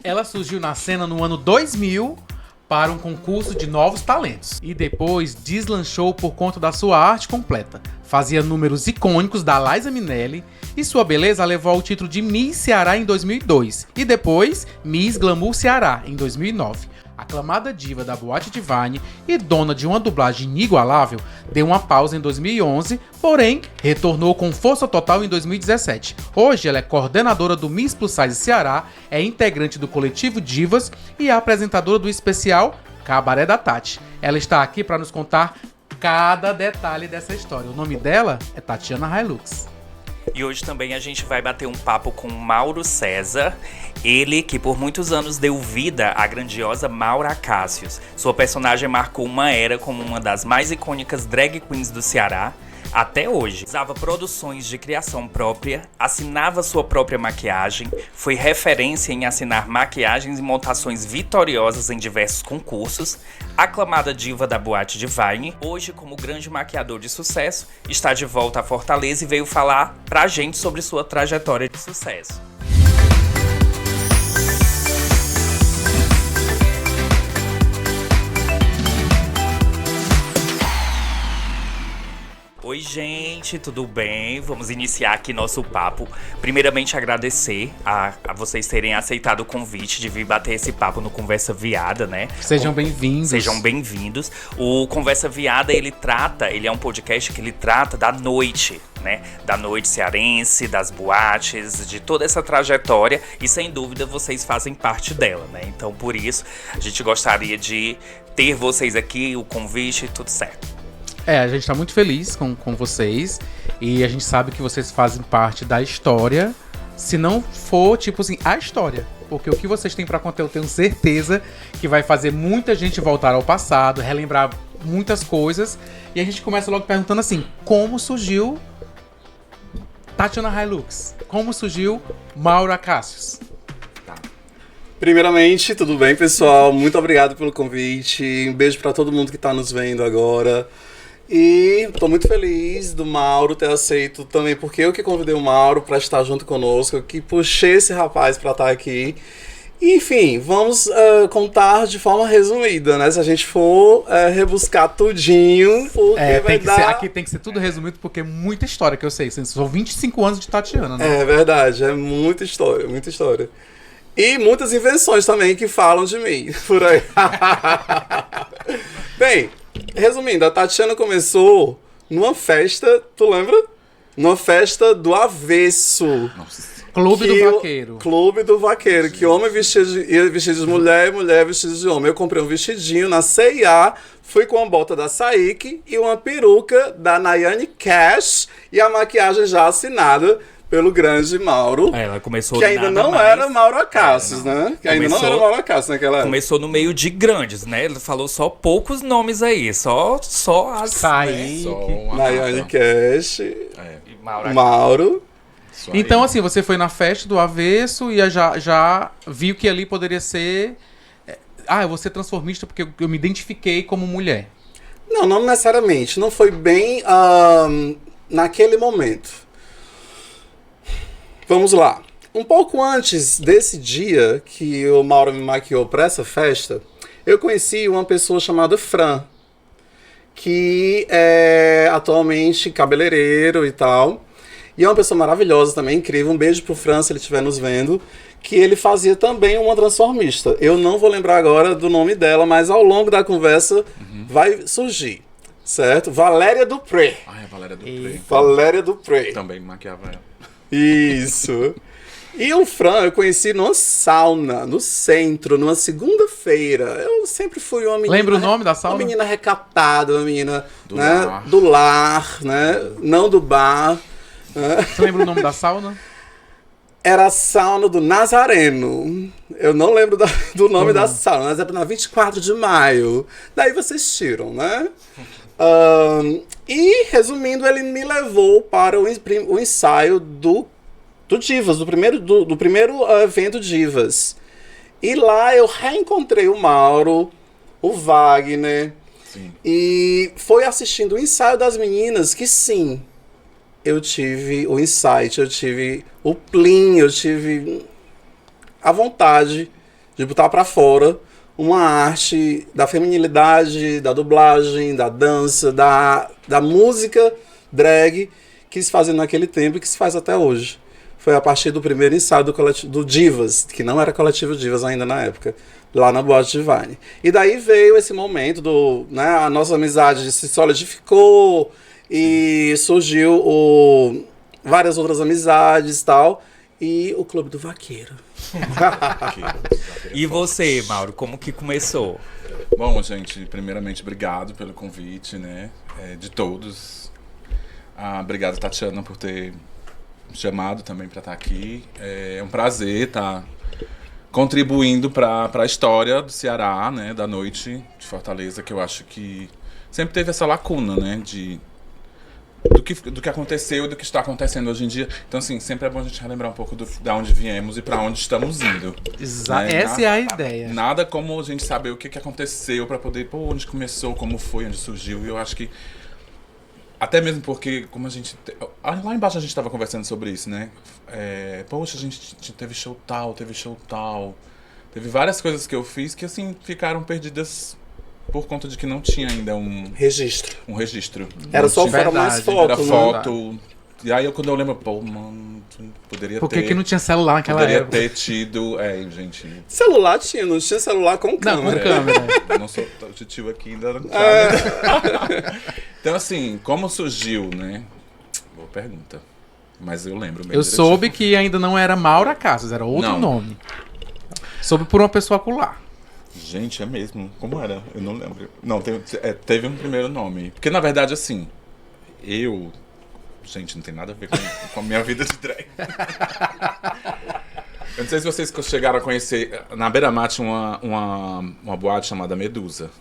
Ela surgiu na cena no ano 2000 para um concurso de novos talentos e depois deslanchou por conta da sua arte completa. Fazia números icônicos da Liza Minnelli e sua beleza levou ao título de Miss Ceará em 2002 e depois Miss Glamour Ceará em 2009. Aclamada diva da Boate Divine e dona de uma dublagem inigualável, deu uma pausa em 2011, porém retornou com força total em 2017. Hoje ela é coordenadora do Miss Plus Size Ceará, é integrante do coletivo Divas e é apresentadora do especial Cabaré da Tati. Ela está aqui para nos contar cada detalhe dessa história. O nome dela é Tatiana Hilux. E hoje também a gente vai bater um papo com Mauro César, ele que por muitos anos deu vida à grandiosa Maura Cássius. Sua personagem marcou uma era como uma das mais icônicas drag queens do Ceará, até hoje. Usava produções de criação própria, assinava sua própria maquiagem, foi referência em assinar maquiagens e montações vitoriosas em diversos concursos, aclamada diva da Boate Divine, hoje como grande maquiador de sucesso, está de volta a Fortaleza e veio falar pra gente sobre sua trajetória de sucesso. Oi gente, tudo bem? Vamos iniciar aqui nosso papo. Primeiramente agradecer a vocês terem aceitado o convite de vir bater esse papo no Conversa Viada, né? Sejam bem-vindos. Sejam bem-vindos. O Conversa Viada, ele é um podcast que ele trata da noite, né? Da noite cearense, das boates, de toda essa trajetória e sem dúvida vocês fazem parte dela, né? Então por isso a gente gostaria de ter vocês aqui, o convite, tudo certo. A gente tá muito feliz com vocês e a gente sabe que vocês fazem parte da história, se não for, tipo assim, a história. Porque o que vocês têm pra contar, eu tenho certeza que vai fazer muita gente voltar ao passado, relembrar muitas coisas. E a gente começa logo perguntando assim, como surgiu Tatiana Hilux? Como surgiu Maura Cássius? Primeiramente, tudo bem, pessoal? Muito obrigado pelo convite. Um beijo pra todo mundo que tá nos vendo agora. E tô muito feliz do Mauro ter aceito também, porque eu que convidei o Mauro pra estar junto conosco, eu que puxei esse rapaz pra estar aqui. Enfim, vamos contar de forma resumida, né? Se a gente for rebuscar tudinho, porque vai dar... Aqui tem que ser tudo resumido, porque é muita história que eu sei. São 25 anos de Tatiana, né? É verdade, é muita história, muita história. E muitas invenções também que falam de mim, por aí. Bem, resumindo, a Tatiana começou numa festa, tu lembra? Numa festa do avesso. Nossa. Clube do Vaqueiro. Clube do Vaqueiro, que homem ia vestido de mulher e mulher vestida de homem. Eu comprei um vestidinho na C&A, fui com a bota da Saik e uma peruca da Nayane Cash e a maquiagem já assinada pelo grande Mauro. Ela começou que ainda não mais... era Mauro Cássius, né? Que ainda não era Mauro Cássius naquela época. Começou no meio de grandes, né? Ele falou só poucos nomes aí, só as... Saik, Nayane Cash, Mauro. Então, assim, você foi na festa do avesso e já viu que ali poderia ser... eu vou ser transformista porque eu me identifiquei como mulher. Não necessariamente. Não foi bem naquele momento. Vamos lá. Um pouco antes desse dia que o Mauro me maquiou para essa festa, eu conheci uma pessoa chamada Fran, que é atualmente cabeleireiro e tal. E é uma pessoa maravilhosa também, incrível. Um beijo pro Fran, se ele estiver nos vendo. Que ele fazia também uma transformista. Eu não vou lembrar agora do nome dela, mas ao longo da conversa vai surgir. Certo? Valéria Dupré. É Valéria Dupré. Valéria Dupré. Também maquiava ela. Isso. E o Fran eu conheci numa sauna, no centro, numa segunda-feira. Eu sempre fui uma menina... Lembra o nome da sauna? Uma menina recatada, uma menina lar. Do lar, né? Não do bar. Você lembra o nome da sauna? Era a sauna do Nazareno. Eu não lembro do nome da sauna, mas era na 24 de maio. Daí vocês tiram, né? E, resumindo, ele me levou para o ensaio do Divas, do primeiro evento Divas. E lá eu reencontrei o Mauro, o Wagner. Sim. E foi assistindo o ensaio das meninas que sim... Eu tive o insight, eu tive o plim, eu tive a vontade de botar pra fora uma arte da feminilidade, da dublagem, da dança, da música drag que se fazia naquele tempo e que se faz até hoje. Foi a partir do primeiro ensaio do Divas, que não era coletivo Divas ainda na época, lá na Boate Divine. E daí veio esse momento a nossa amizade se solidificou e surgiu várias outras amizades e tal, e o Clube do Vaqueiro. E você, Mauro, como que começou? Bom, gente, primeiramente, obrigado pelo convite, né? De todos. Obrigado, Tatiana, por ter me chamado também para estar aqui. É um prazer estar contribuindo para a história do Ceará, né? Da noite de Fortaleza, que eu acho que sempre teve essa lacuna, né? Do que aconteceu e do que está acontecendo hoje em dia. Então, assim, sempre é bom a gente relembrar um pouco de onde viemos e para onde estamos indo. Né? Essa é a ideia. Nada como a gente saber o que aconteceu para poder, onde começou, como foi, onde surgiu. E eu acho que, até mesmo porque, como a gente... Lá embaixo a gente estava conversando sobre isso, né? Poxa, a gente teve show tal. Teve várias coisas que eu fiz que, assim, ficaram perdidas por conta de que não tinha ainda um registro. Era só mais foto. Era foto. E aí, quando eu lembro, mano, poderia Por que não tinha celular naquela época? Poderia ter tido... gente... Celular tinha, não tinha celular com câmera. Não, com câmera. Eu não sou tio aqui, ainda não sabe. Então, assim, como surgiu, né? Boa pergunta. Mas eu lembro mesmo. Eu soube que ainda não era Maura Cassius, era outro nome. Soube por uma pessoa acolá. Gente, é mesmo. Como era? Eu não lembro. Não, teve um primeiro nome. Porque, na verdade, assim, Gente, não tem nada a ver com a minha vida de drag. Eu não sei se vocês chegaram a conhecer. Na Beira-Mar tinha uma boate chamada Medusa.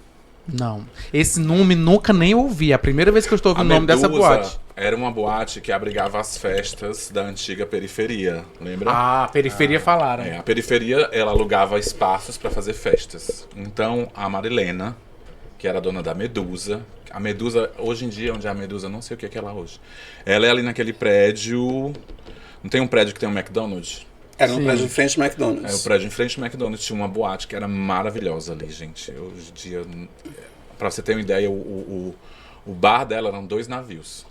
Não. Esse nome nunca nem ouvi. É a primeira vez que eu estou ouvindo o nome dessa boate. Era uma boate que abrigava as festas da antiga periferia, lembra? A periferia falaram. A periferia, ela alugava espaços para fazer festas. Então, a Marilena, que era dona da Medusa, a Medusa, hoje em dia, onde é a Medusa, não sei o que é lá hoje. Ela é ali naquele prédio... Não tem um prédio que tem um McDonald's? Era um prédio em frente ao McDonald's. O prédio em frente ao McDonald's tinha uma boate que era maravilhosa ali, gente. Hoje em dia, pra você ter uma ideia, o bar dela eram 2 navios.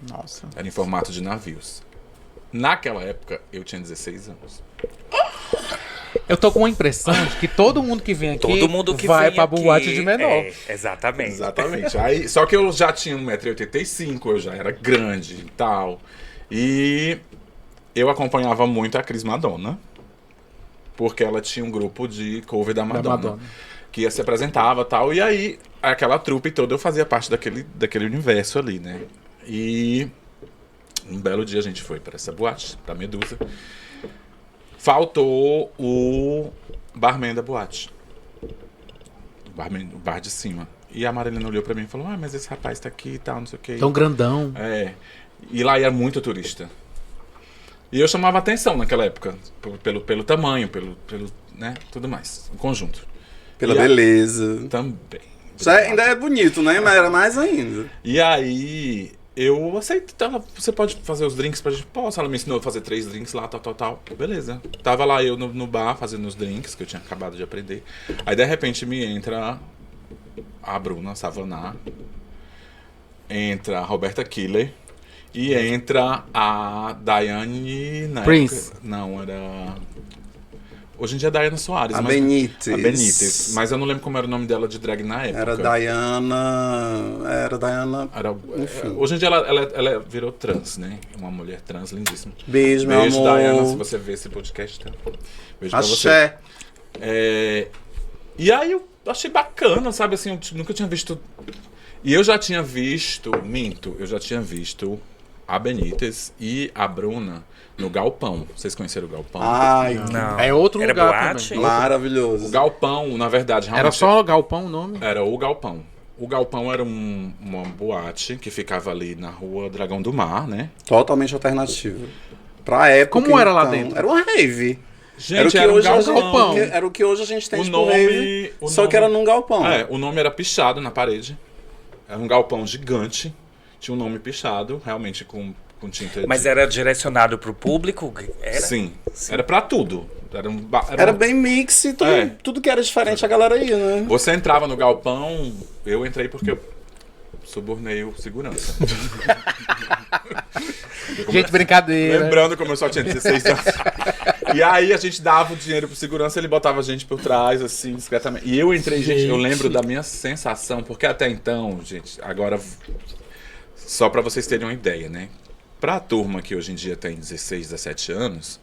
Nossa. Era em formato de navios. Naquela época, eu tinha 16 anos. Eu tô com a impressão de que todo mundo que vem aqui que vai vem pra aqui, boate de menor. Exatamente. Aí, só que eu já tinha 1,85 m, eu já era grande e tal. E eu acompanhava muito a Cris Madonna, porque ela tinha um grupo de cover da Madonna. Que se apresentava e tal. E aí, aquela trupe toda, eu fazia parte daquele universo ali, né? E um belo dia a gente foi para essa boate, pra Medusa. Faltou o barman da boate. O bar de cima. E a Marilena olhou pra mim e falou: mas esse rapaz tá aqui e tal, não sei o que. Tão grandão. E lá ia muito turista. E eu chamava atenção naquela época. Pelo tamanho, pelo né, tudo mais. O conjunto. Pela beleza. Também. Já ainda é bonito, né? Mas era mais ainda. E aí... Eu aceito, você pode fazer os drinks pra gente? Posso, ela me ensinou a fazer 3 drinks lá, tal. Beleza. Tava lá eu no bar fazendo os drinks, que eu tinha acabado de aprender. Aí, de repente, me entra a Bruna Savaná, entra a Roberta Killer e entra a Daiane... Prince. Não, era... Hoje em dia é Daiana Soares. A Benítez. A Benítez. Mas eu não lembro como era o nome dela de drag na época. Era Daiana... Enfim. Hoje em dia ela virou trans, né? Uma mulher trans lindíssima. Beijo, meu amor. Daiana, se você ver esse podcast, tá? Beijo pra você. Axé. E aí eu achei bacana, sabe? Assim, eu nunca tinha visto... E eu já tinha visto... Eu já tinha visto a Benítez e a Bruna no Galpão. Vocês conheceram o Galpão? Ai, não. É outro Era lugar boate? também. maravilhoso. O Galpão, na verdade, realmente... Era só o Galpão o nome? Era o Galpão. O Galpão era uma boate que ficava ali na rua Dragão do Mar, né? Totalmente alternativo. Pra época, Como era lá então, dentro? Era uma rave. Gente, era um galpão. Era o que hoje a gente tem O tipo nome- rave, o só nome- que era num galpão. O nome era pichado na parede. Era um galpão gigante. Tinha um nome pichado, realmente com com tinta. Mas era direcionado pro público? Era? Sim, era pra tudo. Era bem mix e tudo que era diferente a galera ia, né? Você entrava no galpão, eu entrei porque eu subornei o segurança. Gente, brincadeira. Lembrando como eu só tinha 16 anos. E aí a gente dava o dinheiro pro segurança, ele botava a gente por trás, assim, discretamente. E eu entrei, gente, eu lembro da minha sensação, porque até então, gente, agora, só pra vocês terem uma ideia, né? Pra turma que hoje em dia tem 16, 17 anos,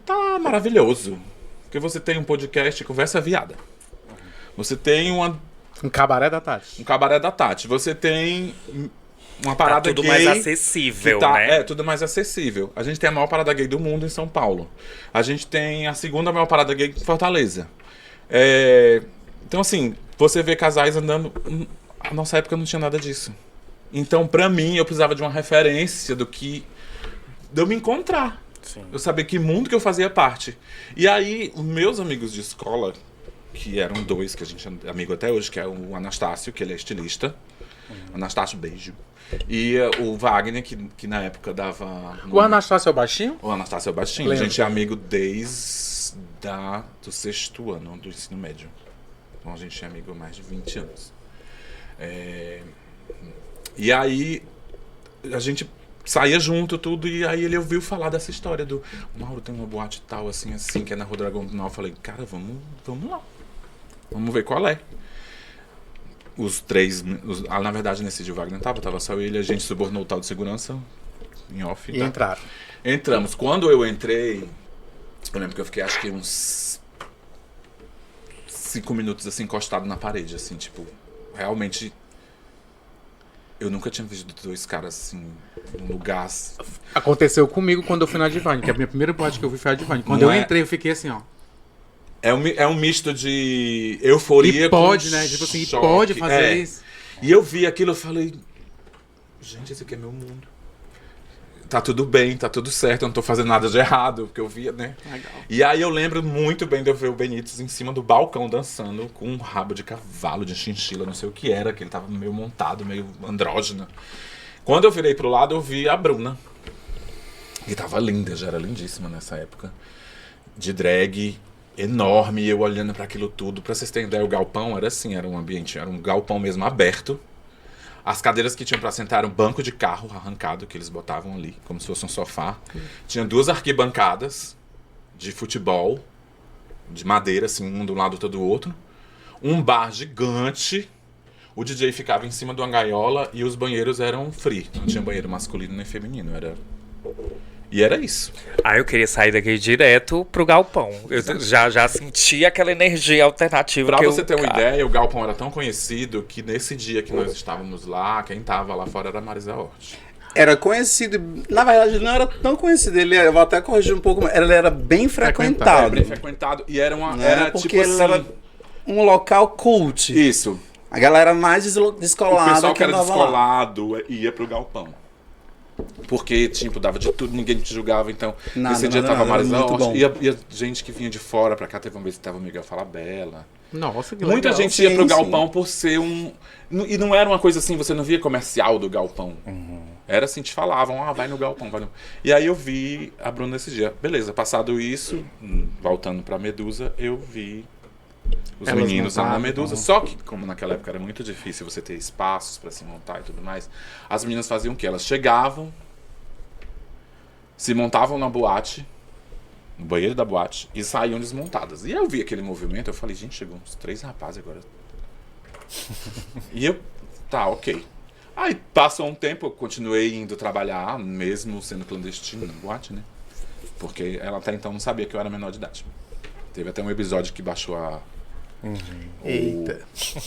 tá maravilhoso. Porque você tem um podcast Conversa Viada. Você tem um cabaré da Tati. Um cabaré da Tati. Você tem uma parada tudo gay. Mais acessível, né? É, tudo mais acessível. A gente tem a maior parada gay do mundo em São Paulo. A gente tem a segunda maior parada gay em Fortaleza. Então, assim, você vê casais andando... A nossa época não tinha nada disso. Então, pra mim, eu precisava de uma referência de eu me encontrar. Sim. Eu sabia que mundo que eu fazia parte. E aí, os meus amigos de escola, que eram dois, que a gente é amigo até hoje, que é o Anastácio, que ele é estilista. Anastácio, beijo. E o Wagner, que na época dava... O Anastácio é o baixinho? O Anastácio é o baixinho. Lembra. A gente é amigo desde do 6º ano do ensino médio. Então a gente é amigo há mais de 20 anos. E aí a gente saía junto, tudo, e aí ele ouviu falar dessa história do Mauro tem uma boate tal, assim, que é na Rua Dragão do Norte. Eu falei, cara, vamos lá. Vamos ver qual é. Os três... na verdade, nesse dia o Wagner tava só ele, a gente subornou o tal de segurança em off. E entraram. Entramos. Quando eu entrei, eu lembro que eu fiquei, acho que uns 5 minutos, assim, encostado na parede, assim, tipo, realmente... Eu nunca tinha visto dois caras, assim, num lugar... Aconteceu comigo quando eu fui na Divine, que a minha primeira boate que eu vi foi a Divine. Quando eu entrei, eu fiquei assim, ó. É um misto de euforia e pode, com né? Tipo assim, choque. pode fazer isso. E eu vi aquilo, eu falei... Gente, esse aqui é meu mundo. Tá tudo bem, tá tudo certo, eu não tô fazendo nada de errado, porque eu via, né? Legal. E aí eu lembro muito bem de eu ver o Benítez em cima do balcão dançando com um rabo de cavalo, de chinchila, não sei o que era, que ele tava meio montado, meio andrógeno. Quando eu virei pro lado, eu vi a Bruna, que tava linda, já era lindíssima nessa época, de drag enorme, e eu olhando pra aquilo tudo. Pra vocês terem ideia, o galpão era assim, era um ambiente, era um galpão mesmo aberto. As cadeiras que tinham pra sentar eram um banco de carro arrancado, que eles botavam ali, como se fosse um sofá. Tinha 2 arquibancadas de futebol, de madeira, assim, um do lado, outro do outro. Um bar gigante. O DJ ficava em cima de uma gaiola e os banheiros eram free. Não tinha banheiro masculino nem feminino, E era isso. Eu queria sair daqui direto pro galpão. Eu já senti aquela energia alternativa. Pra você ter uma ideia, o galpão era tão conhecido que nesse dia que nós estávamos lá, quem tava lá fora era a Marisa Hort. Era conhecido, na verdade ele não era tão conhecido, eu vou até corrigir um pouco, ele era bem frequentado. Bem frequentado, e era uma... Né? Era porque tipo ele assim... era um local cult. Isso. A galera mais descolada. O pessoal que era andava lá. descolado ia pro galpão. Porque, tipo, dava de tudo, ninguém te julgava, então... Esse dia tava a Marisa Hort, ia gente que vinha de fora pra cá, teve uma vez que tava o Miguel Falabella. Nossa, que Muita legal. gente ia pro galpão por ser um... E não era uma coisa assim, você não via comercial do galpão. Era assim, te falavam, vai no galpão, vai no... E aí eu vi a Bruna nesse dia. Beleza, passado isso, voltando pra Medusa, eu vi os Elas meninos lá na montavam, Medusa. Só que, como naquela época era muito difícil você ter espaços pra se montar e tudo mais, as meninas faziam o quê? Elas chegavam, se montavam na boate, no banheiro da boate, e saíam desmontadas. E eu vi aquele movimento, eu falei, gente, chegou uns 3 rapazes agora. E eu, tá, ok. Aí passou um tempo, eu continuei indo trabalhar, mesmo sendo clandestino na boate, né? Porque ela até então não sabia que eu era menor de idade. Teve até um episódio que baixou Eita.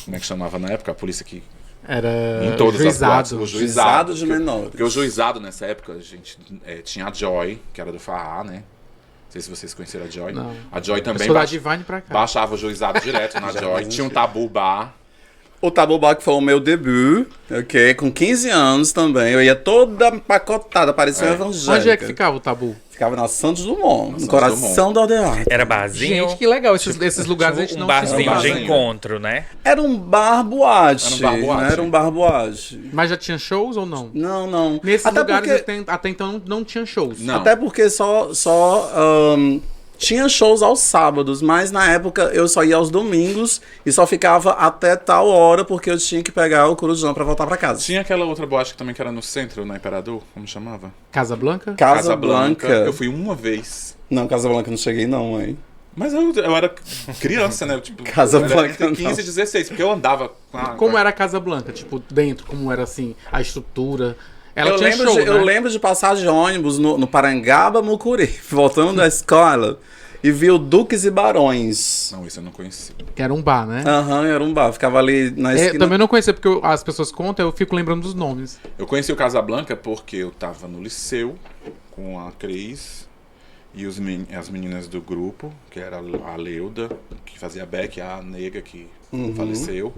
Como é que chamava na época? A polícia que... Era Em todas as boates, juizado. o Juizado de menores. Porque o juizado nessa época, a gente tinha a Joy, que era do Farrá, né? Não sei se vocês conheceram a Joy. Não. A Joy Eu também sou da Divine pra cá. baixava o juizado direto na Joy. Tinha um Tabu Bar. O Tabu Bar, que foi o meu debut, ok? Com 15 anos também. Eu ia toda empacotada, parecia uma evangélica. Onde é que ficava o Tabu? Ficava na Santos Dumont, no Santos coração do Aldearte. Era barzinho? Gente, que legal. Esses lugares a gente Um não barzinho tinha. de barzinho. encontro, né? Era um bar boate. Era um bar boate. Né? Era um bar boate. Mas já tinha shows ou não? Não, não. Nesses Até lugares porque, até então não tinha shows. Não. até porque só tinha shows aos sábados, mas na época eu só ia aos domingos e só ficava até tal hora porque eu tinha que pegar o Corujão pra voltar pra casa. Tinha aquela outra boate que também que era no centro, na Imperador, como chamava? Casa Blanca? Casa Blanca. Eu fui uma vez. Não, Casa Blanca não cheguei não, mãe. Mas eu era criança, né? Tipo, Casa eu era Blanca, entre 15 não. e 16, porque eu andava com a... Como era a Casa Blanca? Tipo, dentro, como era assim, a estrutura. Ela Eu tinha lembro, show, de, né? eu lembro de passar de ônibus no Parangaba, Mucuri, voltando da escola, e vi o Duques e Barões. Não, isso eu não conheci. Que era um bar, né? Aham, era um bar, ficava ali na esquina. Também não conhecia, porque as pessoas contam, eu fico lembrando dos nomes. Eu conheci o Casablanca porque eu tava no liceu com a Cris e as meninas do grupo, que era a Leuda, que fazia Beck, a nega que faleceu.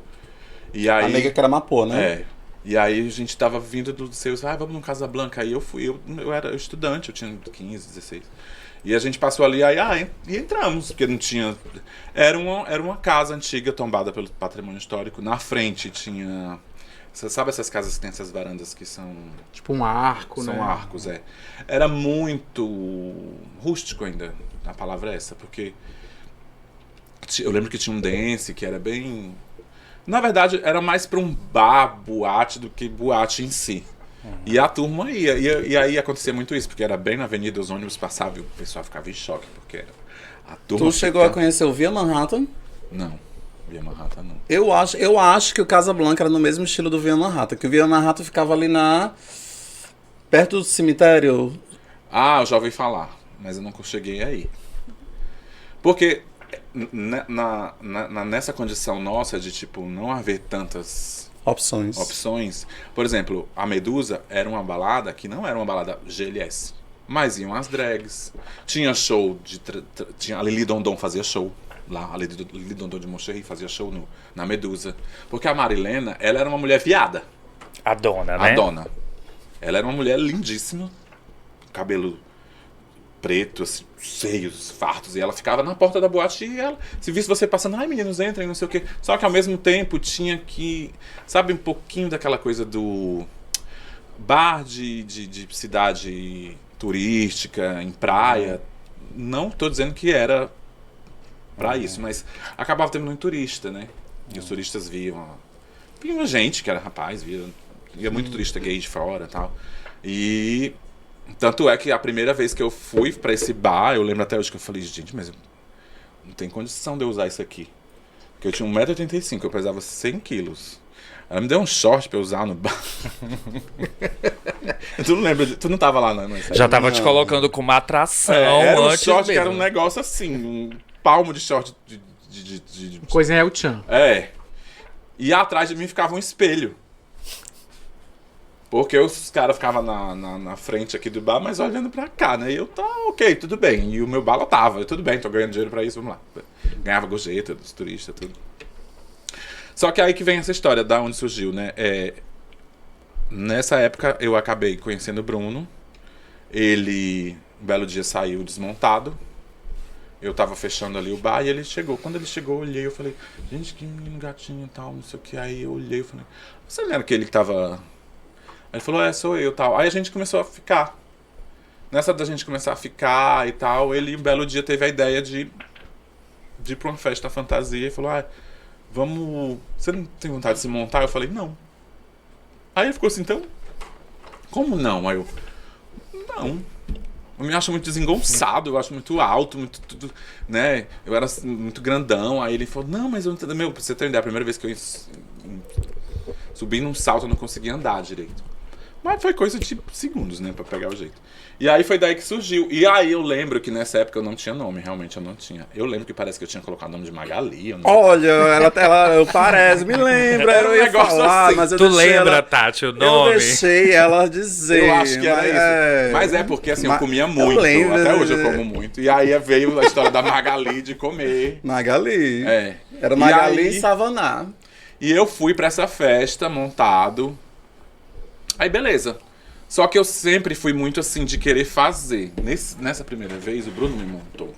E aí, A nega que era Mapô, né? É. E aí a gente tava vindo do liceu, vamos no Casablanca. Aí eu fui, eu era estudante, eu tinha 15, 16. E a gente passou ali, e entramos, porque não tinha... Era uma casa antiga tombada pelo patrimônio histórico. Na frente tinha... Você sabe essas casas que tem essas varandas que são... Tipo um arco, né? São arcos, é. Era muito rústico ainda, a palavra é essa, porque eu lembro que tinha um dance que era bem... Na verdade, era mais para um bar, boate, do que boate em si. E a turma ia. E aí acontecia muito isso, porque era bem na avenida, os ônibus passavam e o pessoal ficava em choque, porque era... A turma Tu chegou a conhecer o Via Manhattan? Não, Via Manhattan não. Eu acho que o Casa Blanca era no mesmo estilo do Via Manhattan, que o Via Manhattan ficava ali perto do cemitério. Ah, eu já ouvi falar, mas eu nunca cheguei aí. Porque nessa condição nossa de, tipo, não haver tantas Opções. por exemplo, a Medusa era uma balada que não era uma balada GLS, mas iam as drags. Tinha show tinha a Lili Dondon fazia show lá, a Lili Dondon de Moncherry fazia show na Medusa. Porque a Marilena, ela era uma mulher viada. A dona, né? A dona. Ela era uma mulher lindíssima, cabelo preto, assim, seios fartos, e ela ficava na porta da boate e ela, se visse você passando, ai meninos, entrem, não sei o quê. Só que ao mesmo tempo tinha que, sabe, um pouquinho daquela coisa do bar de cidade turística, em praia. Não tô dizendo que era pra isso, mas acabava tendo muito turista, né? E os turistas viam gente que era rapaz, ia muito turista gay de fora e tal. E tanto é que a primeira vez que eu fui pra esse bar, eu lembro até hoje que eu falei, gente, mas não tem condição de eu usar isso aqui. Porque eu tinha 1,85 m, eu pesava 100 quilos. Ela me deu um short pra eu usar no bar. Tu não lembra? Tu não tava lá, não? Já tava te colocando como uma atração era um antes short mesmo. que era um negócio assim, um palmo de short de Coisa em El Chan. É. E atrás de mim ficava um espelho. Porque os caras ficavam na frente aqui do bar, mas olhando pra cá, né? E eu, tá, ok, tudo bem. E o meu bar lotava. Tudo bem, tô ganhando dinheiro pra isso, vamos lá. Ganhava gorjeta dos turistas, tudo. Só que aí que vem essa história, da onde surgiu, né? Nessa época, eu acabei conhecendo o Bruno. Ele, um belo dia, saiu desmontado. Eu tava fechando ali o bar e ele chegou. Quando ele chegou, eu olhei, eu falei, gente, que menino gatinho e tal, não sei o que. Aí eu olhei e falei, você não era aquele que tava... Aí ele falou, sou eu e tal. Aí a gente começou a ficar. Nessa da gente começar a ficar e tal, ele um belo dia teve a ideia de ir pra uma festa fantasia e falou, vamos... Você não tem vontade de se montar? Eu falei, não. Aí ele ficou assim, então... Como não? Aí eu... Não. Eu me acho muito desengonçado, eu acho muito alto, muito tudo, né? Eu era muito grandão. Aí ele falou, não, mas eu não entendo. Meu, pra você ter uma ideia, a primeira vez que eu subi num salto, eu não conseguia andar direito. Mas foi coisa de segundos, né, pra pegar o jeito. E aí foi daí que surgiu. E aí eu lembro que nessa época eu não tinha nome, realmente eu não tinha. Eu lembro que parece que eu tinha colocado o nome de Magali. Olha, ela parece, me lembra, Era um eu ia negócio falar, assim. mas eu Tu deixei lembra, ela, Tati, o eu nome? deixei ela dizer. Eu acho que era mas isso. Mas é porque assim, eu comia muito. lembro, Até hoje eu como muito. E aí veio a história da Magali de comer. Magali. É. Era Magali E e aí- Savaná. E eu fui pra essa festa montado. Aí beleza. Só que eu sempre fui muito assim de querer fazer. Nessa primeira vez, o Bruno me montou.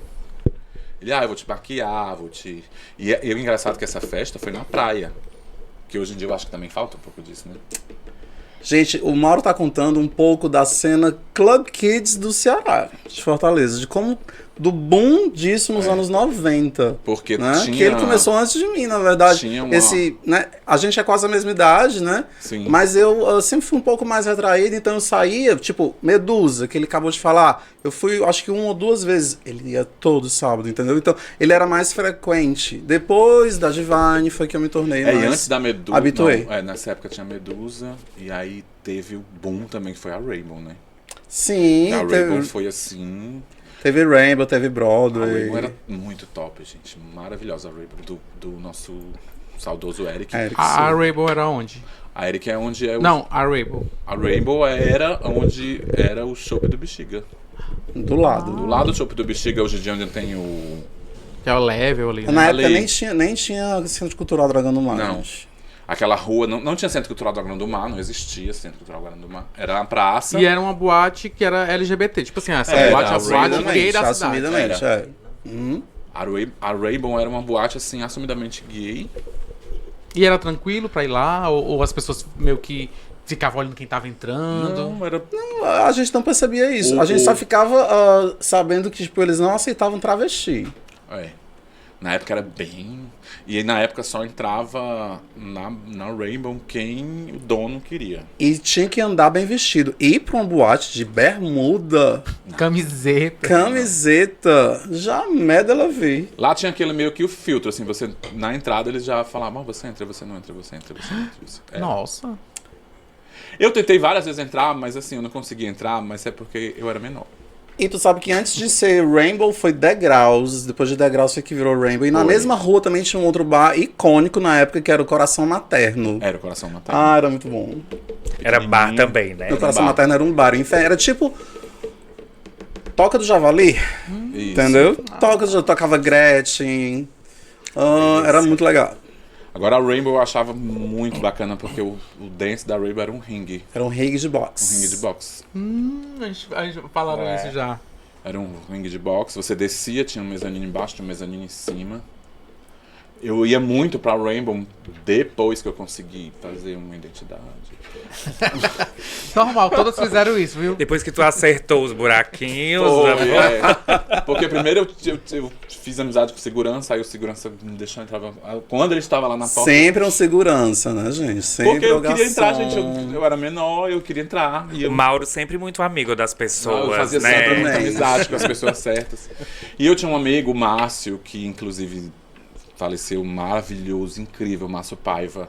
Ele, eu vou te maquiar, vou te... E o engraçado é que essa festa foi na praia. Que hoje em dia eu acho que também falta um pouco disso, né? Gente, o Mauro tá contando um pouco da cena Club Kids do Ceará, de Fortaleza, de como do boom disso nos anos 90. Porque né? tinha... Que ele começou antes de mim, na verdade. Tinha uma... né? A gente é quase a mesma idade, né? Sim. Mas eu sempre fui um pouco mais retraído, então eu saía, tipo, Medusa, que ele acabou de falar. Eu fui, acho que 1 ou 2 vezes. Ele ia todo sábado, entendeu? Então, ele era mais frequente. Depois da Divine foi que eu me tornei mais... E antes da Medusa... habituei. Nessa época tinha Medusa, e aí teve o boom também, que foi a Rainbow, né? Sim, A Rainbow foi assim... Teve Rainbow, teve A Broadway. Rainbow era muito top, gente. Maravilhosa a Rainbow, do nosso saudoso Eric. A Rainbow era onde? A Eric é onde é o... Não, a Rainbow. A Rainbow era onde era o Chopp do Bexiga. Do lado. Do lado do Chopp do Bexiga, hoje em dia, onde tem o... Que é o level ali, né? Na época Ali. nem tinha Centro Cultural Dragão do Mar. Não. gente. Aquela rua, não tinha Centro Cultural do Rio Grande do Mar, não existia Centro Cultural do Rio Grande do Mar. Era uma praça. E era uma boate que era LGBT. Tipo assim, essa boate é a boate assumidamente, gay da cidade. assumidamente, é. A Rainbow era uma boate, assim, assumidamente gay. E era tranquilo pra ir lá? Ou as pessoas meio que ficavam olhando quem tava entrando? Não, era... A gente não percebia isso. A gente só ficava sabendo que tipo, eles não aceitavam travesti. Na época era bem... E na época só entrava na Rainbow quem o dono queria. E tinha que andar bem vestido. Ir pra uma boate de bermuda, camiseta, jamais ela vi. Lá tinha aquele meio que o filtro, assim, você... Na entrada eles já falavam, você entra, você não entra, você entra, você não entra. Nossa. Eu tentei várias vezes entrar, mas assim, eu não consegui entrar, mas é porque eu era menor. E tu sabe que antes de ser Rainbow foi Degraus, depois de Degraus foi que virou Rainbow. E na mesma rua também tinha um outro bar icônico na época que era o Coração Materno. Era o Coração Materno. Ah, era muito bom. Era bar também, né? O Coração Materno era um bar. Era tipo... Toca do Javali, Isso. entendeu? Tocava Gretchen. Era muito legal. Agora a Rainbow eu achava muito bacana, porque o dance da Rainbow era um ringue. Era um ringue de boxe. Um ringue de boxe. A gente falaram isso já. Era um ringue de boxe. Você descia, tinha um mezanino embaixo, tinha um mezanino em cima. Eu ia muito pra Rainbow depois que eu consegui fazer uma identidade. Normal, todas fizeram isso, viu? Depois que tu acertou os buraquinhos... Porque primeiro eu fiz amizade com o segurança, aí o segurança me deixou entrar. Quando ele estava lá na porta... Sempre um segurança, né, gente? Sempre Porque eu queria garçom. entrar, gente. Eu era menor, eu queria entrar. E O Mauro sempre muito amigo das pessoas, eu fazia né? sempre muita amizade com as pessoas certas. E eu tinha um amigo, o Márcio, que inclusive faleceu, maravilhoso, incrível, Márcio Paiva.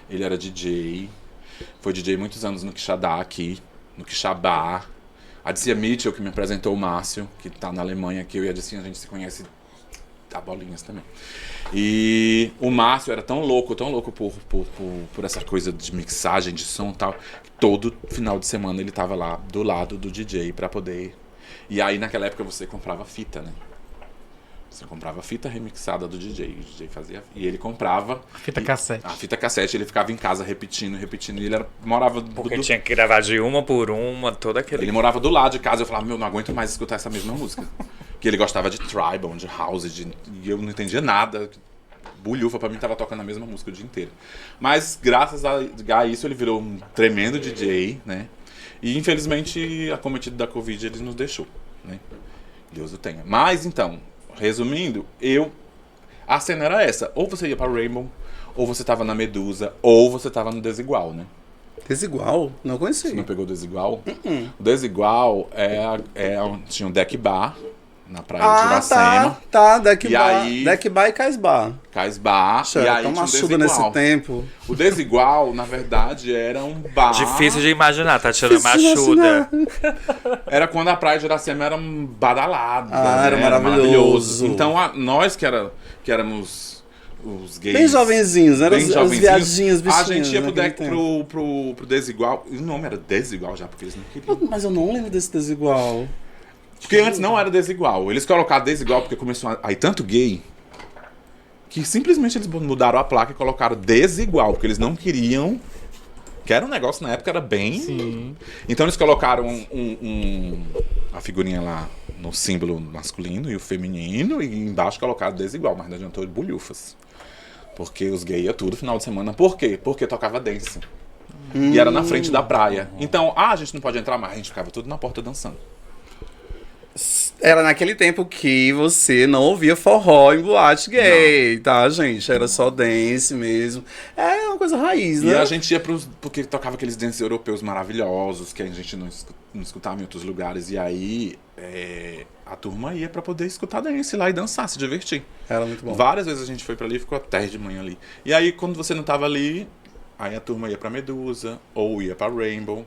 Ele era DJ. Foi DJ muitos anos no Quixadá aqui, no Quixabá. A Dicia Mitchell, que me apresentou o Márcio, que tá na Alemanha, que eu e a Dicia, a gente se conhece a bolinhas também. E o Márcio era tão louco por essa coisa de mixagem, de som e tal, que todo final de semana ele tava lá do lado do DJ pra poder... E aí naquela época você comprava fita, né? Você comprava a fita remixada do DJ, o DJ fazia... E ele comprava... Fita cassete. A fita cassete, ele ficava em casa repetindo, e ele morava... Porque tinha que gravar de uma por uma, todo aquele... Ele morava do lado de casa, eu falava, não aguento mais escutar essa mesma música. Que ele gostava de tribal, de house, e eu não entendia nada. Bulhufa, pra mim, tava tocando a mesma música o dia inteiro. Mas, graças a isso, ele virou um tremendo DJ, né? E, infelizmente, acometido da Covid, ele nos deixou, né? Deus o tenha. Mas, então... Resumindo, a cena era essa. Ou você ia pra Rainbow, ou você tava na Medusa, ou você tava no Desigual, né? Desigual? Não conheci. Você não pegou o Desigual? O Desigual tinha um deck bar na praia de Iracema. Deck E bar. aí- Deck bar e Cais bar. Cais Bar, e aí Tão tinha o machuda Desigual. nesse tempo. O Desigual, na verdade, era um bar... Difícil de imaginar, Tatiana Difícil de machuda. Era quando a praia de Iracema era badalada. Era né? maravilhoso. Então, nós que éramos os gays... Bem jovenzinhos, né? bem Os jovenzinhos, viadinhos, bichinhos. a gente ia naquele tempo. pro Desigual. E o nome era Desigual já, porque eles não queriam. Mas eu não lembro desse Desigual. Porque antes não era Desigual. Eles colocaram Desigual porque começou a ir tanto gay que simplesmente eles mudaram a placa e colocaram Desigual, porque eles não queriam Que era um negócio, na época, era bem... Sim. Então eles colocaram a figurinha lá no símbolo masculino e o feminino, e embaixo colocaram desigual, mas não adiantou de bolhufas. Porque os gays iam tudo final de semana. Por quê? Porque tocava dance. E era na frente da praia. Então, a gente não pode entrar mais, a gente ficava tudo na porta dançando. Era naquele tempo que você não ouvia forró em boate gay, tá, gente? Era só dance mesmo. É uma coisa raiz, né? E a gente ia porque tocava aqueles dances europeus maravilhosos que a gente não escutava em outros lugares. E aí a turma ia pra poder escutar dance lá e dançar, se divertir. Era muito bom. Várias vezes a gente foi pra ali e ficou até de manhã ali. E aí quando você não tava ali, aí a turma ia pra Medusa ou ia pra Rainbow.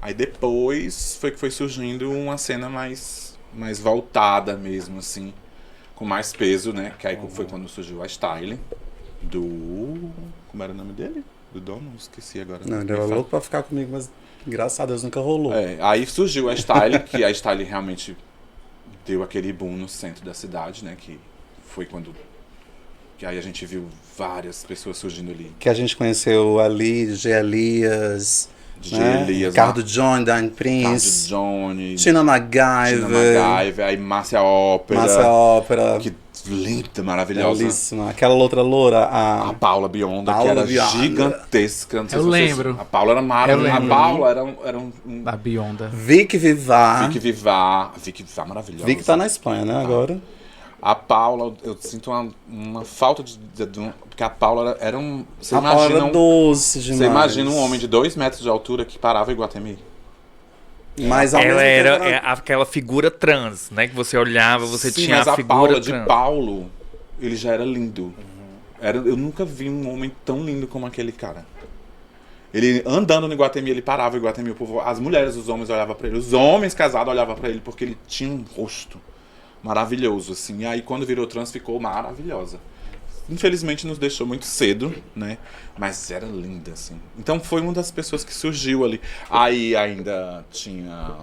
Aí depois foi surgindo uma cena mais voltada mesmo, assim, com mais peso, né? Que aí foi quando surgiu a Style do... Como era o nome dele? Do dono? Esqueci agora. Não, ele era louco pra ficar comigo, mas graças a Deus nunca rolou. Aí surgiu a Style, que a Style realmente deu aquele boom no centro da cidade, né? Que foi quando... Que aí a gente viu várias pessoas surgindo ali. Que a gente conheceu ali, DJ Elias... DJ né? Elias, Ricardo John, Dine Prince, Johnny, Tina MacGyver, aí Márcia Ópera. Márcia Ópera. Que linda, maravilhosa. Belíssima. Aquela outra loura, A Paula Bionda, que era gigantesca. Não sei Eu se vocês- lembro. A Paula era maravilhosa. A lembro. Paula era Da Bionda. Vicky Vivar. Vicky Vivar maravilhosa. Vicky tá na Espanha, né, agora? A Paula, eu sinto uma falta porque a Paula era um... Você A Paula imagina era doce demais. Você imagina um homem de 2 metros de altura que parava em Guatemi? Mas ao Ela mesmo tempo era aquela figura trans, né? Que você olhava, você Sim, tinha mas a a figura Paula trans. de Paulo, ele já era lindo. Eu nunca vi um homem tão lindo como aquele cara. Ele andando no Iguatemi, ele parava em Iguatemi, o povo, as mulheres, os homens olhavam pra ele, os homens casados olhavam pra ele porque ele tinha um rosto maravilhoso, assim. E aí quando virou trans ficou maravilhosa. Infelizmente nos deixou muito cedo, né? Mas era linda, assim. Então foi uma das pessoas que surgiu ali. Aí ainda tinha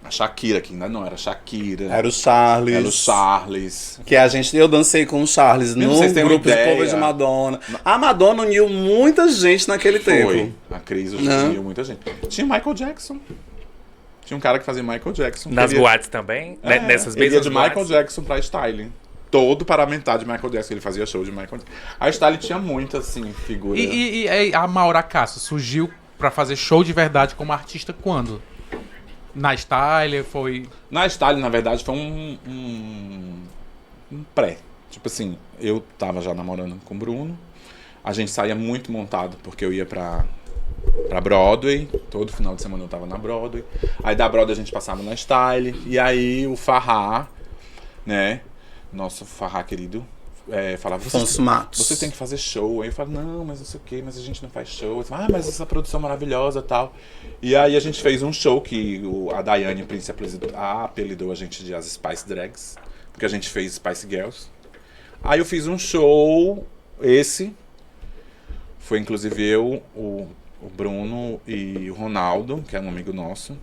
a Shakira, que ainda não era Shakira. Era o Charles. Era o Charles. Que eu dancei com o Charles Mesmo no vocês têm uma grupo de ideia. cover de Madonna. A Madonna uniu muita gente naquele tempo. Foi. A Cris Né? uniu muita gente. Tinha Michael Jackson. Tinha um cara que fazia Michael Jackson. Nas Ele ia- boates também? Nessas ele ia mesmas de boates? Michael Jackson pra Styling. Todo paramentado de Michael Jackson. Ele fazia show de Michael Jackson. A Styling tinha muita, assim, figura. E aí a Maura Castro surgiu pra fazer show de verdade como artista quando? Na Style, foi... Na Styling, na verdade, foi um pré. Tipo assim, eu tava já namorando com o Bruno. A gente saía muito montado, porque eu ia pra Broadway. Todo final de semana eu tava na Broadway. Aí da Broadway a gente passava na Style. E aí o Farrá, né? Nosso Farrá querido, falava... Afonso Matos. Você tem que fazer show. Aí eu falava, não, mas não sei o que, mas a gente não faz show. Eu falava, mas essa produção maravilhosa e tal. E aí a gente fez um show que a Daiane Prince apelidou a gente de as Spice Drags. Porque a gente fez Spice Girls. Aí eu fiz um show, foi inclusive eu, o Bruno e o Ronaldo, que é um amigo nosso.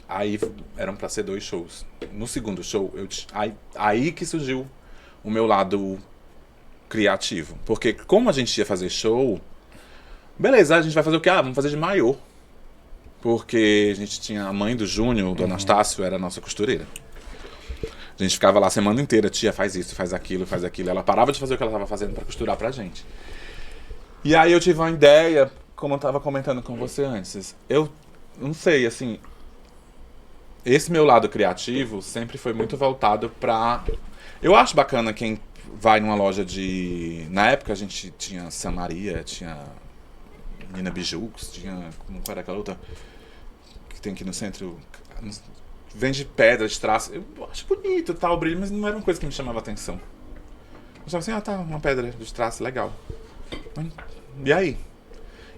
Aí eram pra ser 2 shows. No segundo show, aí que surgiu o meu lado criativo. Porque como a gente ia fazer show, beleza, a gente vai fazer o quê? Vamos fazer de maiô. Porque a gente tinha a mãe do Júnior, do Anastácio, era a nossa costureira. A gente ficava lá a semana inteira, tia, faz isso, faz aquilo, faz aquilo. Ela parava de fazer o que ela estava fazendo pra costurar pra gente. E aí eu tive uma ideia, como eu tava comentando com você antes. Eu não sei, assim... Esse meu lado criativo sempre foi muito voltado pra... Eu acho bacana quem vai numa loja de... Na época a gente tinha San Maria, tinha Nina Bijux, tinha... Como era aquela outra? Que tem aqui no centro... Vende pedra de traço. Eu acho bonito, tá, o brilho, mas não era uma coisa que me chamava atenção. Eu achava assim, tá, uma pedra de traço, legal. E aí?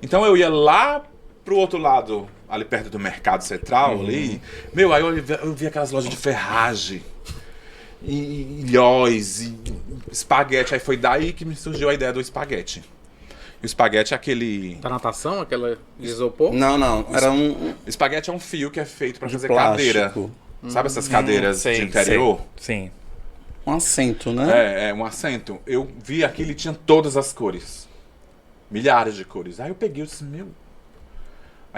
Então eu ia lá pro outro lado, ali perto do Mercado Central, ali. Meu, aí eu vi aquelas lojas de ferragem. E ilhóis, e espaguete. Aí foi daí que me surgiu a ideia do espaguete. E o espaguete é aquele... Da natação, aquela de isopor? Não, era um Espaguete é um fio que é feito pra de fazer plástico. cadeira. Sabe essas cadeiras de interior? Sim. Um assento, né? É um assento. Eu vi aquilo e tinha todas as cores. Milhares de cores. Aí eu peguei e disse, meu,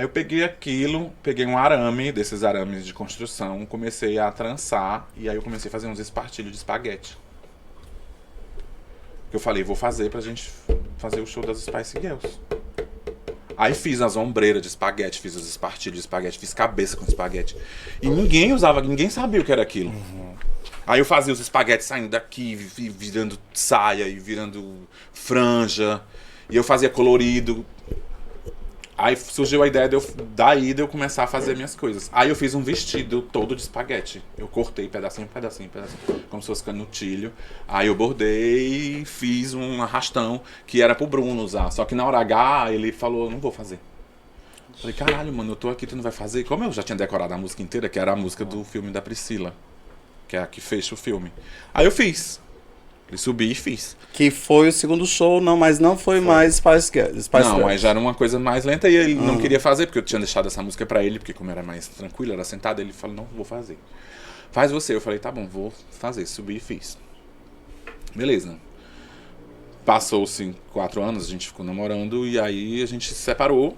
Aí eu peguei aquilo, peguei um arame, desses arames de construção, comecei a trançar, e aí eu comecei a fazer uns espartilhos de espaguete. Que eu falei, vou fazer pra gente fazer o show das Spice Girls. Aí fiz as ombreiras de espaguete, fiz os espartilhos de espaguete, fiz cabeça com espaguete. E ninguém usava, ninguém sabia o que era aquilo. Aí eu fazia os espaguetes saindo daqui, virando saia e virando franja. E eu fazia colorido. Aí surgiu a ideia daí de eu começar a fazer minhas coisas. Aí eu fiz um vestido todo de espaguete. Eu cortei pedacinho, como se fosse canutilho. Aí eu bordei e fiz um arrastão que era pro Bruno usar. Só que na hora H ele falou, não vou fazer. Falei, caralho, mano, eu tô aqui, tu não vai fazer? Como eu já tinha decorado a música inteira, que era a música do filme da Priscila, que é a que fecha o filme. Aí eu fiz. Eu subi e fiz. Que foi o segundo show, mas não foi mais Spice Girls. Não, mas já era uma coisa mais lenta e ele não queria fazer, porque eu tinha deixado essa música pra ele, porque como era mais tranquilo, era sentado, ele falou, não, vou fazer. Faz você. Eu falei, tá bom, vou fazer. Subi e fiz. Beleza. Passou-se 4 anos, a gente ficou namorando e aí a gente se separou.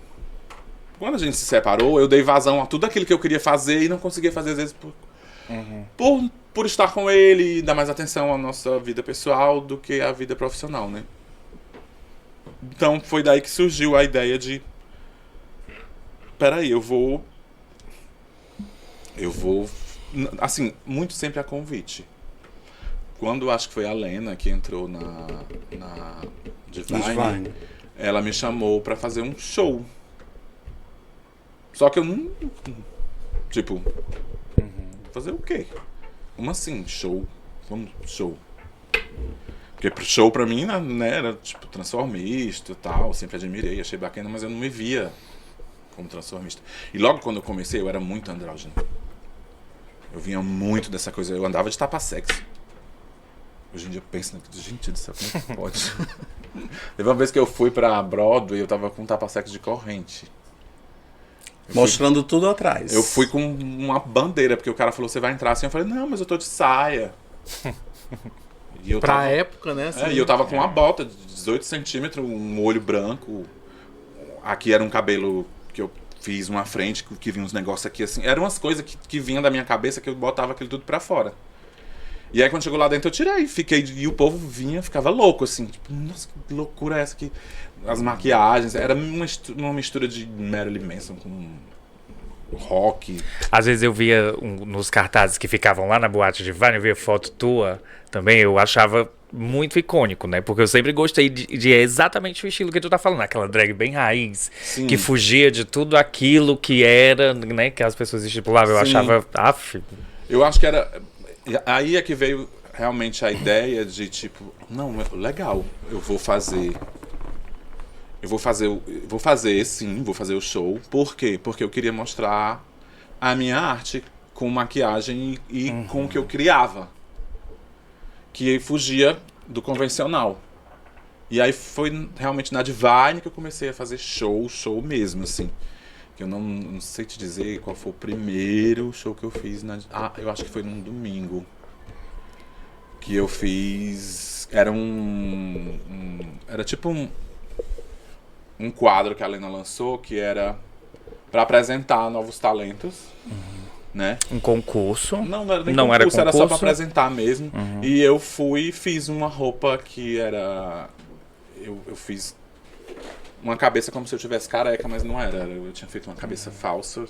Quando a gente se separou, eu dei vazão a tudo aquilo que eu queria fazer e não conseguia fazer às vezes por estar com ele e dar mais atenção à nossa vida pessoal do que à vida profissional, né? Então foi daí que surgiu a ideia de... Peraí, eu vou... Assim, muito sempre a convite. Quando acho que foi a Lena que entrou na Divine, ela me chamou pra fazer um show. Só que eu não... Tipo... Fazer o quê? Como assim? Show? Como show? Porque pro show pra mim, né, era tipo transformista e tal. Sempre admirei, achei bacana, mas eu não me via como transformista. E logo quando eu comecei, eu era muito andrógeno. Eu vinha muito dessa coisa. Eu andava de tapa-sexy. Hoje em dia eu penso, gente do céu, como é que pode? Teve uma vez que eu fui pra Broadway e eu tava com um tapa-sexy de corrente. Mostrando tudo atrás. Eu fui com uma bandeira, porque o cara falou, você vai entrar assim. Eu falei, não, mas eu tô de saia. E eu Pra época, né? Assim, e eu tava com uma bota de 18 centímetros, um olho branco. Aqui era um cabelo que eu fiz uma frente, que vinha uns negócios aqui assim. Eram umas coisas que vinham da minha cabeça que eu botava aquilo tudo pra fora. E aí quando chegou lá dentro eu tirei, fiquei, e o povo vinha, ficava louco assim, tipo, nossa, que loucura é essa aqui? As maquiagens, era uma mistura de Marilyn Manson com rock. Às vezes eu via nos cartazes que ficavam lá na boate de Divine, eu via foto tua também, eu achava muito icônico, né? Porque eu sempre gostei de exatamente o estilo que tu tá falando, aquela drag bem raiz, Sim. que fugia de tudo aquilo que era, né, que as pessoas estipulavam. Eu Sim. achava, Eu acho que era... Aí é que veio realmente a ideia de tipo, não, legal, eu vou fazer o show. Por quê? Porque eu queria mostrar a minha arte com maquiagem e com o que eu criava. Que fugia do convencional. E aí foi realmente na Divine que eu comecei a fazer show mesmo, assim. Que eu não sei te dizer qual foi o primeiro show que eu fiz eu acho que foi num domingo. Que eu fiz... Era era tipo um quadro que a Lena lançou, que era pra apresentar novos talentos, né? um concurso. Não era nem Não concurso, era concurso? era só pra apresentar mesmo. E eu fui e fiz uma roupa que era... Eu fiz uma cabeça como se eu tivesse careca, mas não era. Eu tinha feito uma cabeça falsa.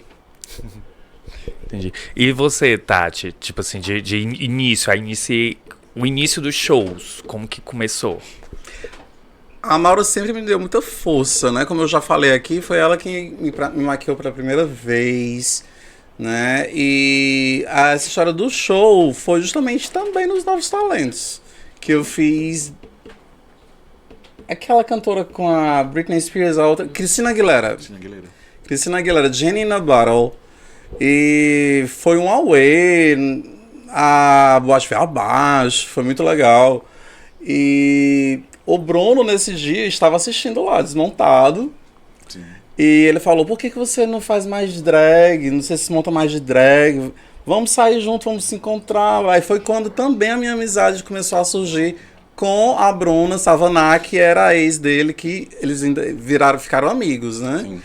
Entendi. E você, Tati, tipo assim, de início, o início dos shows, como que começou? A Maura sempre me deu muita força, né? Como eu já falei aqui, foi ela que me maquiou pela primeira vez, né? E essa história do show foi justamente também nos Novos Talentos, que eu fiz aquela cantora com a Britney Spears, a outra, Christina Aguilera, Jenny in a Bottle. E foi um auê, a boate foi abaixo, foi muito legal. E o Bruno, nesse dia, estava assistindo lá, desmontado. Sim. E ele falou, por que você não faz mais drag? Não sei se monta mais de drag. Vamos sair junto, vamos se encontrar. Aí foi quando também a minha amizade começou a surgir com a Bruna Savaná, que era a ex dele, que eles ainda ficaram amigos, né? Sim.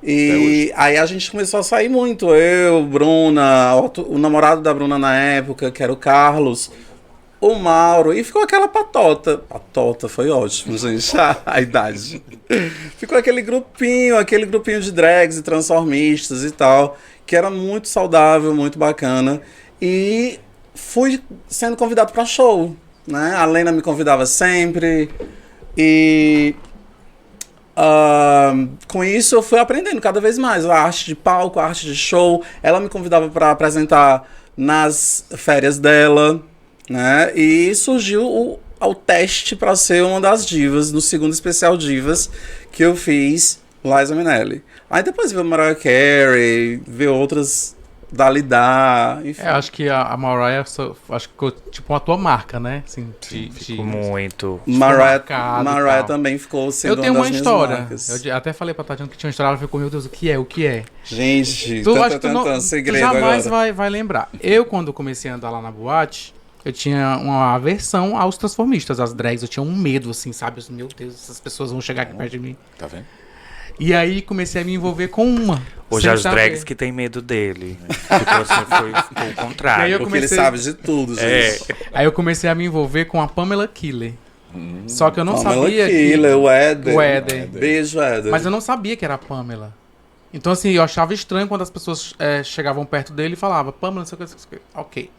E aí a gente começou a sair muito. Eu, Bruna, o namorado da Bruna na época, que era o Carlos, o Mauro, e ficou aquela patota. Patota, foi ótimo, gente, a idade. Ficou aquele grupinho de drags e transformistas e tal, que era muito saudável, muito bacana. E fui sendo convidado para show, né? A Lena me convidava sempre. E com isso eu fui aprendendo cada vez mais a arte de palco, a arte de show. Ela me convidava para apresentar nas férias dela, né? E surgiu o teste para ser uma das divas, no segundo especial Divas que eu fiz, Liza Minnelli. Aí depois veio Mariah Carey, veio outras, Dalida, enfim. Acho que a Mariah acho que ficou tipo uma tua marca, né? Assim, Ficou muito. Mariah também ficou sendo eu tenho uma uma das história. minhas marcas. Eu até falei pra Tatiana que tinha uma história, ela ficou, meu Deus, o que é? O que é? Gente, Tu, acho que tu segredo jamais agora. vai lembrar. Eu, quando comecei a andar lá na boate, eu tinha uma aversão aos transformistas, às drags. Eu tinha um medo, assim, sabe? Meu Deus, essas pessoas vão chegar aqui perto de mim. Tá vendo? E aí comecei a me envolver com uma. Hoje sem as drags saber. que tem medo dele. Tipo assim, foi o E aí contrário. eu Porque ele comecei- sabe de tudo, gente. Aí eu comecei a me envolver com a Pamela Killer. Só que eu não Pamela sabia Killer, o Éder. O Éder. Beijo, Éder. Mas eu não sabia que era a Pamela. Então, assim, eu achava estranho quando as pessoas chegavam perto dele e falavam, Pamela, não sei o que, não sei o que. Ok.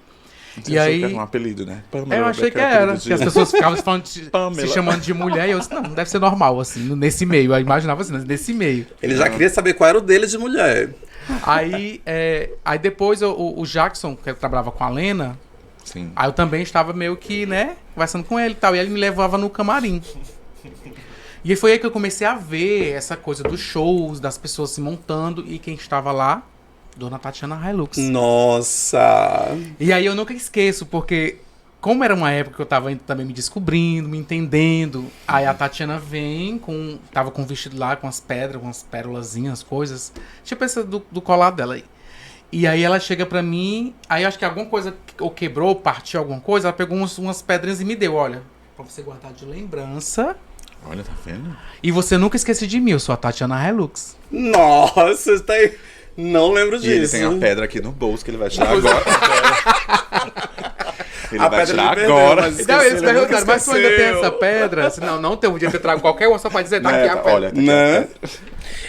Você E achou aí- que era um apelido, né? Pamela, Eu achei que apelido era. de- Que as pessoas ficavam falando Pamela. se chamando de mulher e eu disse, não deve ser normal, assim, nesse meio. Eu imaginava assim, nesse meio. Ele já queria saber qual era o dele de mulher. Aí depois o Jackson, que trabalhava com a Lena, Sim. aí eu também estava meio que, né, conversando com ele e tal. E ele me levava no camarim. E foi aí que eu comecei a ver essa coisa dos shows, das pessoas se montando. E quem estava lá? Dona Tatiana Hilux. Nossa! E aí eu nunca esqueço, porque como era uma época que eu tava também me descobrindo, me entendendo, aí a Tatiana vem tava com um vestido lá, com as pedras, com as pérolazinhas, coisas, tipo essa do colar dela aí. E aí ela chega pra mim, aí eu acho que alguma coisa ou quebrou, partiu alguma coisa, ela pegou umas pedrinhas e me deu, olha, pra você guardar de lembrança. Olha, tá vendo? E você nunca esquece de mim, eu sou a Tatiana Hilux. Nossa, tá aí. Não lembro E disso. ele tem a pedra aqui no bolso que ele vai tirar agora. Ele A vai pedra tirar ele perdeu, agora. mas- Então eles Esqueci, ele nunca perguntaram, mas tu ainda tem esqueceu. essa pedra? Assim, não tem um dia que eu trago qualquer uma só pra dizer, tá aqui É, a pedra. olha, tá aqui a Né? pedra.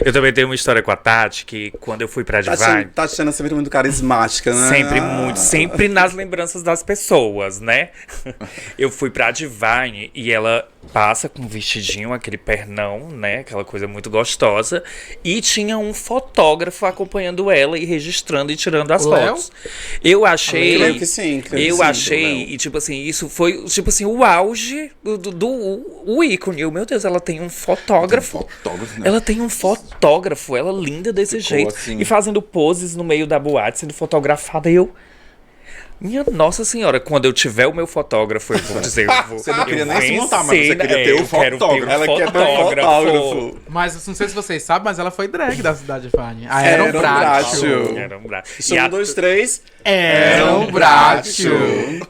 Eu também tenho uma história com a Tati, que quando eu fui pra Divine... Tatiana sempre muito carismática, né? Sempre Ah. muito, sempre nas lembranças das pessoas, né? Eu fui pra Divine e ela passa com um vestidinho, aquele pernão, né? Aquela coisa muito gostosa. E tinha um fotógrafo acompanhando ela e registrando e tirando as O Léo? fotos. Eu achei... Creio que sim. creio que Eu sim. achei, e tipo assim, isso foi, tipo assim, o auge o ícone. Meu Deus, ela tem um fotógrafo. Fotógrafo, né? Ela tem um fotógrafo, ela linda desse Ficou jeito. assim. E fazendo poses no meio da boate, sendo fotografada. E eu. Minha Nossa Senhora, quando eu tiver o meu fotógrafo, eu vou dizer. Você não queria eu nem se venci, montar, mas você queria ter o eu quero ter fotógrafo. Ela quer ter um fotógrafo. Mas não sei se vocês sabem, mas ela foi drag da cidade de Fane. A Era Aaron um Bracho. Bracho. Era um braço. Isso, E a- 1, 2, 3. Aaron Bracho.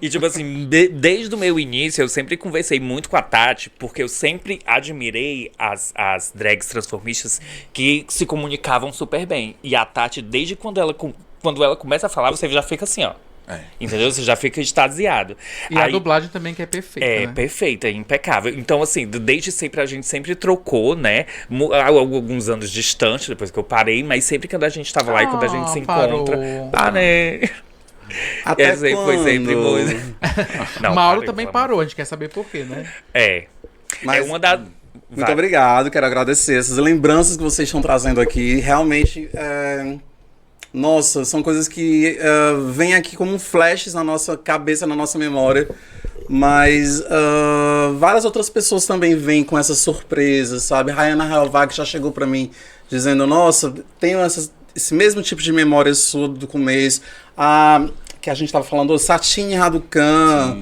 E tipo assim, desde o meu início, eu sempre conversei muito com a Tati, porque eu sempre admirei as drags transformistas que se comunicavam super bem. E a Tati, desde quando ela começa a falar, você já fica assim, ó. É. Entendeu? Você já fica extasiado. E a Aí- dublagem também que é perfeita, É, né? perfeita, é impecável. Então, assim, desde sempre a gente sempre trocou, né? Há alguns anos distante, depois que eu parei, mas sempre que a gente tava lá e quando a gente se parou. encontra. Parei. Até Essa aí foi sempre quando? muito. Não, Mauro parei, também pelo amor. parou, a gente quer saber por quê, né? É. Mas- É uma da. Muito Vai. obrigado, quero agradecer. Essas lembranças que vocês estão trazendo aqui, realmente, nossa, são coisas que vêm aqui como flashes na nossa cabeça, na nossa memória. Mas várias outras pessoas também vêm com essas surpresas, sabe? Rayana Helvag já chegou pra mim dizendo, nossa, tenho esse mesmo tipo de memória sua do começo. Que a gente tava falando, Satine Raducan.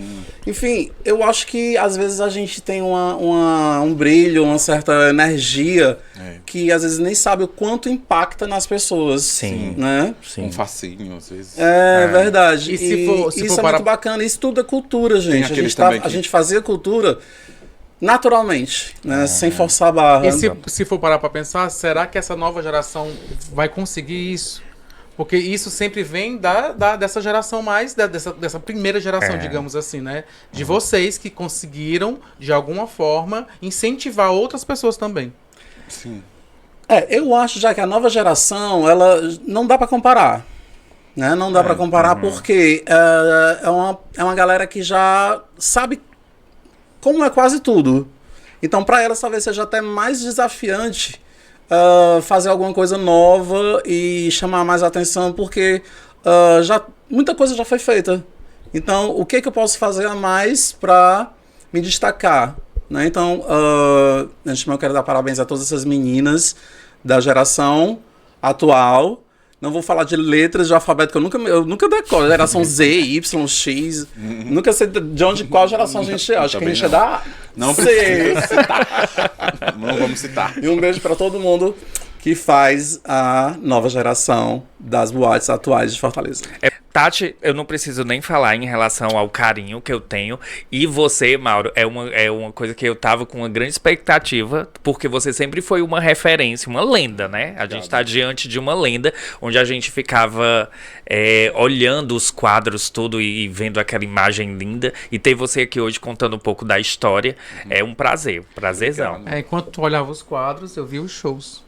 Enfim, eu acho que às vezes a gente tem um brilho, uma certa energia que às vezes nem sabe o quanto impacta nas pessoas. Sim. Né? Um facinho, às vezes. É verdade. E se for isso para- é muito bacana. Isso tudo é cultura, gente. A aqueles gente, também que- a gente fazia cultura naturalmente, né? Sem forçar a barra. E se for parar pra pensar, será que essa nova geração vai conseguir isso? Porque isso sempre vem dessa geração mais, dessa primeira geração, digamos assim, né? De vocês que conseguiram, de alguma forma, incentivar outras pessoas também. Sim. Eu acho já que a nova geração, ela não dá pra comparar. Né? Não dá pra comparar porque é uma galera que já sabe como é quase tudo. Então, pra elas, talvez seja até mais desafiante fazer alguma coisa nova e chamar mais atenção, porque muita coisa já foi feita. Então, o que eu posso fazer a mais para me destacar? Né? Então, antes de eu quero dar parabéns a todas essas meninas da geração atual. Não vou falar de letras de alfabeto, que eu nunca decoro. Geração Z, Y, X. Nunca sei de onde, qual geração a gente é. Acho que a gente é da Não C. precisa citar. Não vamos citar. E um beijo para todo mundo que faz a nova geração das boates atuais de Fortaleza. Tati, eu não preciso nem falar em relação ao carinho que eu tenho. E você, Mauro, é uma coisa que eu tava com uma grande expectativa, porque você sempre foi uma referência, uma lenda, né? A gente tá diante de uma lenda, onde a gente ficava olhando os quadros tudo e vendo aquela imagem linda. E ter você aqui hoje contando um pouco da história é um prazer, prazerzão. Enquanto tu olhava os quadros, eu vi os shows.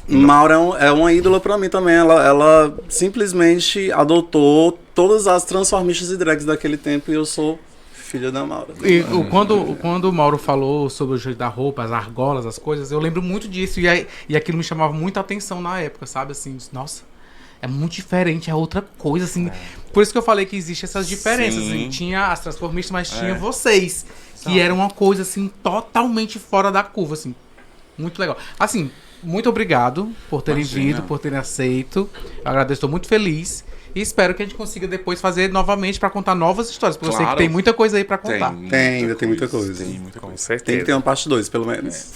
Maura é uma ídola pra mim também. Ela simplesmente adotou todas as transformistas e drags daquele tempo e eu sou filha da Maura. E quando o Mauro falou sobre o jeito da roupa, as argolas, as coisas, eu lembro muito disso e aquilo me chamava muita atenção na época, sabe? Assim, nossa, é muito diferente, é outra coisa, assim. Por isso que eu falei que existem essas diferenças. Assim, tinha as transformistas, mas tinha vocês, que eram uma coisa, assim, totalmente fora da curva, assim. Muito legal. Assim, muito obrigado por terem vindo, por terem aceito. Eu agradeço, estou muito feliz. E espero que a gente consiga depois fazer novamente para contar novas histórias. Porque eu sei que tem muita coisa aí para contar. Ainda tem muita coisa. Com certeza. Tem que ter uma parte 2, pelo menos.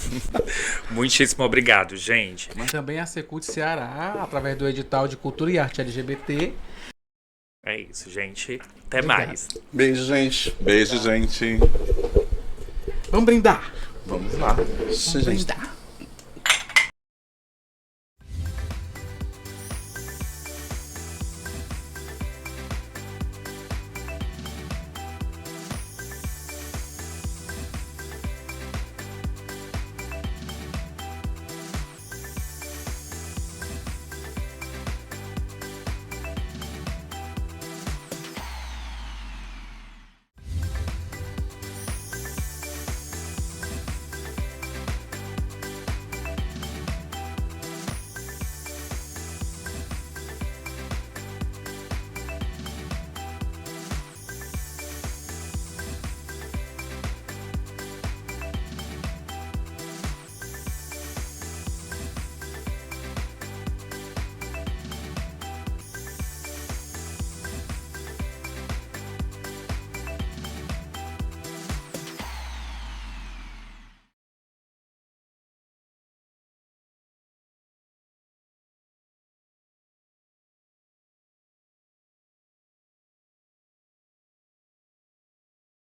Muitíssimo obrigado, gente. Mas também a Secult Ceará, através do edital de Cultura e Arte LGBT. É isso, gente. Até mais. Beijo, gente. Beijo, gente. Vamos brindar. Vamos lá. Vamos brindar.